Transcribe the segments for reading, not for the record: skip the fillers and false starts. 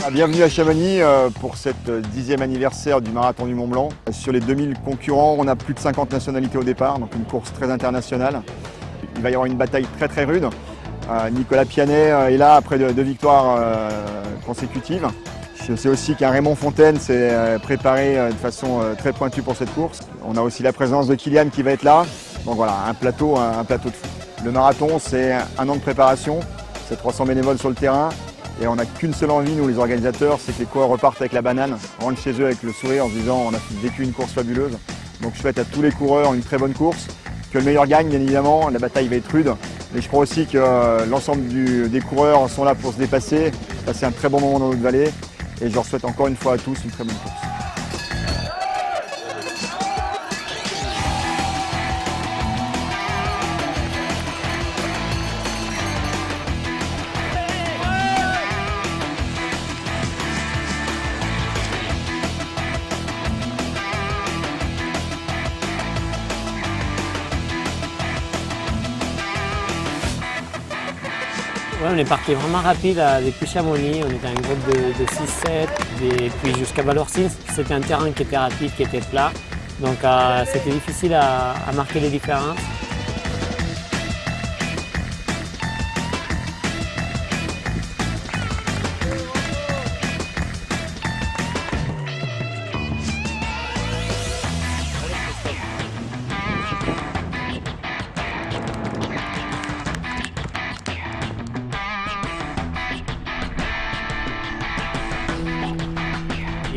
Bienvenue à Chamonix pour cette 10e anniversaire du Marathon du Mont Blanc. Sur les 2000 concurrents, on a plus de 50 nationalités au départ, donc une course très internationale. Il va y avoir une bataille très rude. Nicolas Pianet est là après deux victoires consécutives. Je sais aussi qu'un Raymond Fontaine s'est préparé de façon très pointue pour cette course. On a aussi la présence de Kylian qui va être là. Donc voilà, un plateau de fou. Le marathon, c'est un an de préparation, c'est 300 bénévoles sur le terrain. Et on n'a qu'une seule envie, nous les organisateurs, c'est que les coureurs repartent avec la banane, rentrent chez eux avec le sourire en se disant on a vécu une course fabuleuse. Donc je souhaite à tous les coureurs une très bonne course, que le meilleur gagne bien évidemment, la bataille va être rude. Mais je crois aussi que l'ensemble des coureurs sont là pour se dépasser, passer un très bon moment dans notre vallée. Et je leur souhaite encore une fois à tous une très bonne course. Ouais, on est parti vraiment rapide depuis Chamonix, on était un groupe de 6-7, et puis jusqu'à Vallorcine, c'était un terrain qui était rapide, qui était plat, donc c'était difficile à marquer les différences.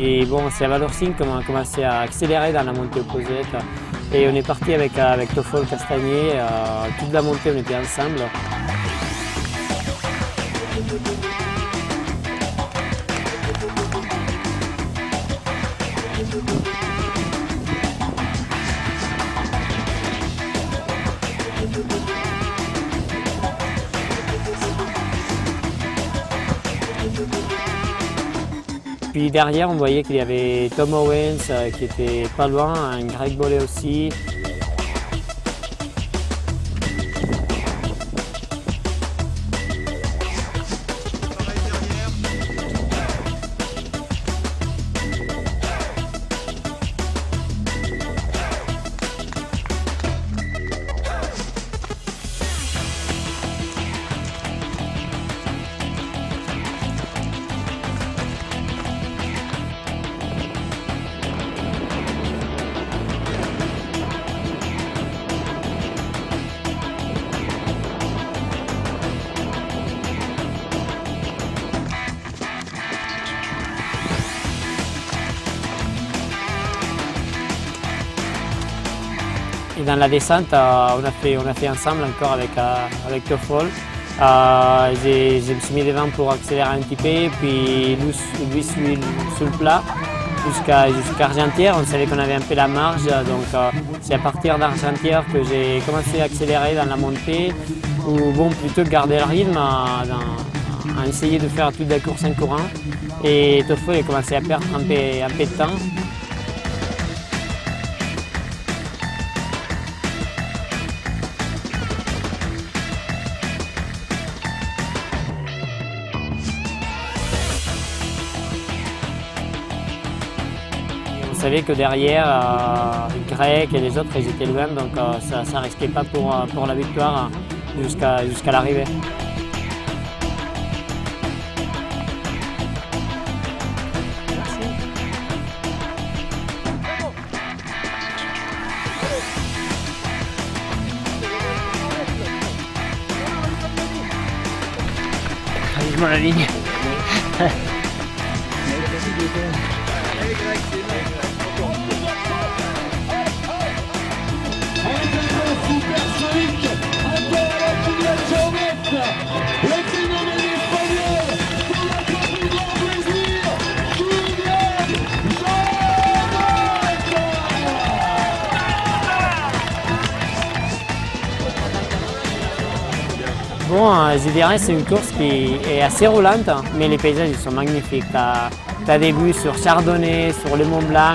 Et bon, c'est à Vallorcine qu'on a commencé à accélérer dans la montée opposée. Et on est parti avec Toffol Castagnier, toute la montée on était ensemble. Puis derrière, on voyait qu'il y avait Tom Owens qui était pas loin, un Greg Bollet aussi. Et dans la descente, on a fait ensemble encore avec Toffol. Je me suis mis devant pour accélérer un petit peu, puis lui sur le plat jusqu'à Argentière. On savait qu'on avait un peu la marge, donc c'est à partir d'Argentière que j'ai commencé à accélérer dans la montée, ou bon, plutôt garder le rythme, à essayer de faire toute la course en courant. Et Toffol a commencé à perdre un peu de temps. On savait que derrière, Greg et les autres, ils étaient loin, donc ça ne risquait pas pour la victoire jusqu'à l'arrivée. Vivement la ligne. Bon, je dirais que c'est une course qui est assez roulante, mais les paysages ils sont magnifiques. Tu as des vues sur Chardonnay, sur le Mont Blanc,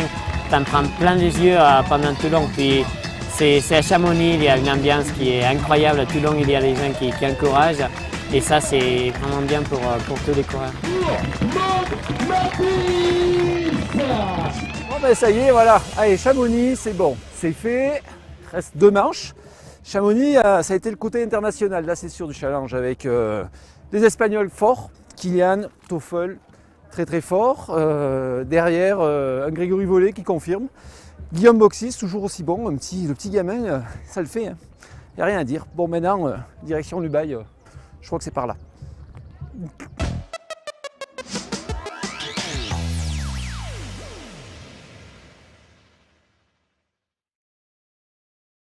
tu en prends plein les yeux pendant tout le long. Puis c'est à Chamonix, il y a une ambiance qui est incroyable. Tout le long, il y a des gens qui encouragent. Et ça, c'est vraiment bien pour tous les coureurs. Bon ben ça y est, voilà. Allez, Chamonix, c'est bon, c'est fait. Il reste 2 manches. Chamonix, ça a été le côté international. Là, c'est sûr du challenge avec des Espagnols forts. Kilian, Toffel, très très fort. Derrière, un Grégory Vollet qui confirme. Guillaume Boxis, toujours aussi bon. Le petit gamin, ça le fait. Il n'y a rien à dire. Bon, maintenant, direction Lubaï. Je crois que c'est par là.